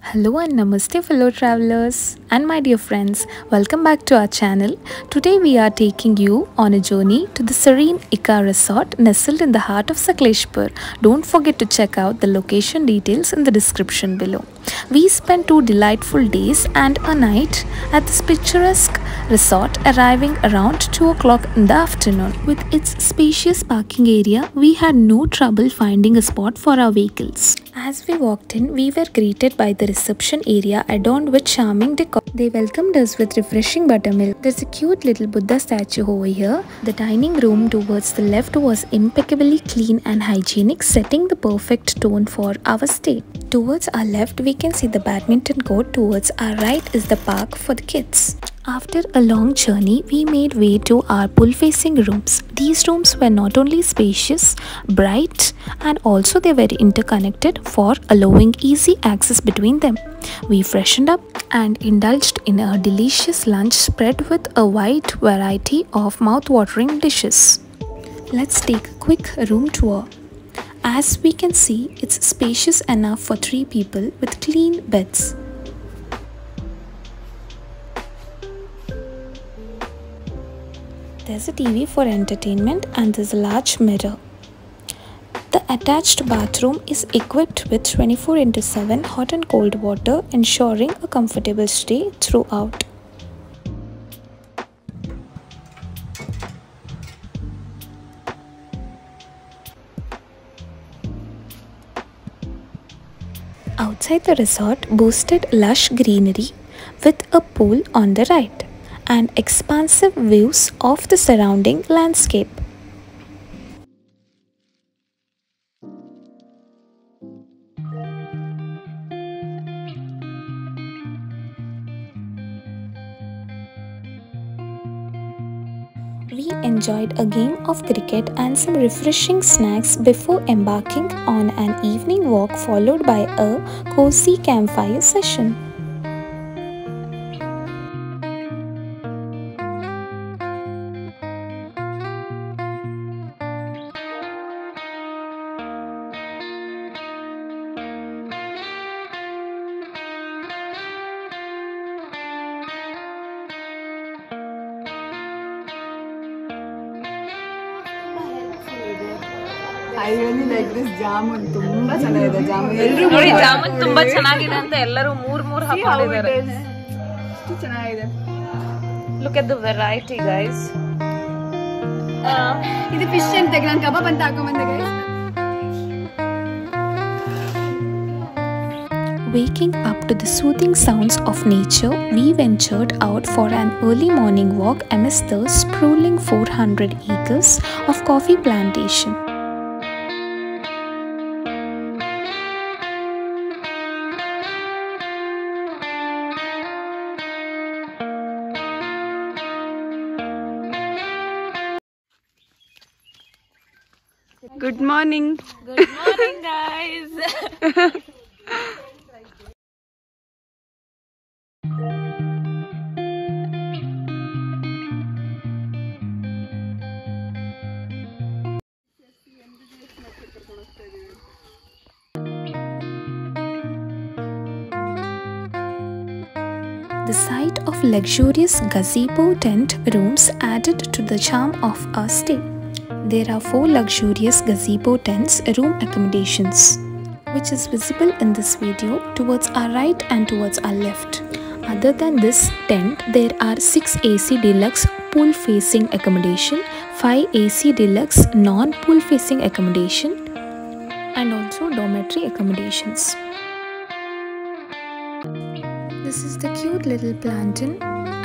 Hello and namaste fellow travelers and my dear friends, welcome back to our channel. Today we are taking you on a journey to the serene Eka Resort nestled in the heart of Sakleshpur. Don't forget to check out the location details in the description below. We spent 2 delightful days and a night at this picturesque resort, arriving around 2 o'clock in the afternoon. With its spacious parking area, we had no trouble finding a spot for our vehicles. As we walked in, we were greeted by the reception area adorned with charming decor. They welcomed us with refreshing buttermilk. There's a cute little Buddha statue over here. The dining room towards the left was impeccably clean and hygienic, setting the perfect tone for our stay. Towards our left, we can see the badminton court. Towards our right is the park for the kids. After a long journey, we made way to our pool-facing rooms. These rooms were not only spacious, bright, and also they were interconnected for allowing easy access between them. We freshened up and indulged in a delicious lunch spread with a wide variety of mouth-watering dishes. Let's take a quick room tour. As we can see, it's spacious enough for 3 people with clean beds. There's a TV for entertainment and there's a large mirror. The attached bathroom is equipped with 24/7 hot and cold water, ensuring a comfortable stay throughout. Outside the resort boasted lush greenery with a pool on the right and expansive views of the surrounding landscape. We enjoyed a game of cricket and some refreshing snacks before embarking on an evening walk followed by a cozy campfire session. I really like this jamun. ತುಂಬಾ ಚೆನ್ನಾಗಿದೆ ಜಾಮೂನ್. ಎಲ್ಲರೂ ನೋಡಿ ಜಾಮೂನ್ ತುಂಬಾ ಚೆನ್ನಾಗಿದೆ ಅಂತ ಎಲ್ಲರೂ ಮೂರ್ ಹಾಕೊಂಡಿದ್ದಾರೆ. ಎಷ್ಟು ಚೆನ್ನಾಗಿದೆ. Look at the variety, guys. ಇದು ಫಿಶ್ ಅಂತ ನಾನು ಕಬಾಬ್ ಅಂತ ಹಾಕೊಂಡ್ ಬಂದೆ guys. Waking up to the soothing sounds of nature, we ventured out for an early morning walk amidst the sprawling 400 acres of coffee plantation. Good morning. Good morning, guys. The sight of luxurious gazebo tent rooms added to the charm of our stay. There are 4 luxurious gazebo tents room accommodations, which is visible in this video towards our right and towards our left. Other than this tent, there are 6 AC deluxe pool facing accommodation, 5 AC deluxe non-pool facing accommodation, and also dormitory accommodations. This is the cute little plantain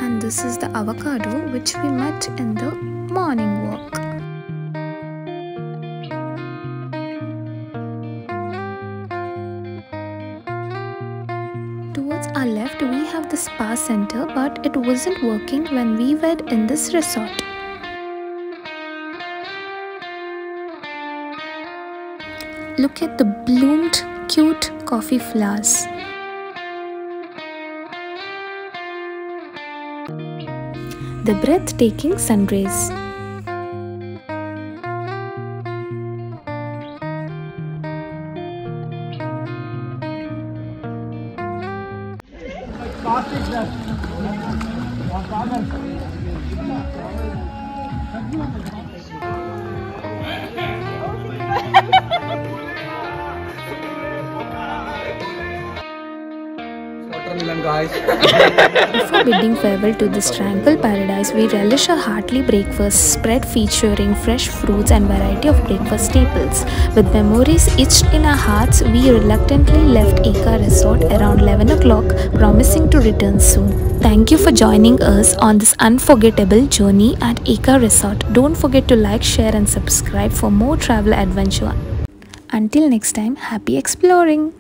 and this is the avocado which we met in the morning walk. Towards our left we have the spa center, but it wasn't working when we were in this resort. Look at the bloomed cute coffee flowers. The breathtaking sunrays. Before bidding farewell to this tranquil paradise, we relish a hearty breakfast spread featuring fresh fruits and variety of breakfast staples. With memories etched in our hearts, we reluctantly left Eka Resort around 11 o'clock, promising to return soon. Thank you for joining us on this unforgettable journey at Eka Resort. Don't forget to like, share and subscribe for more travel adventure. Until next time, happy exploring!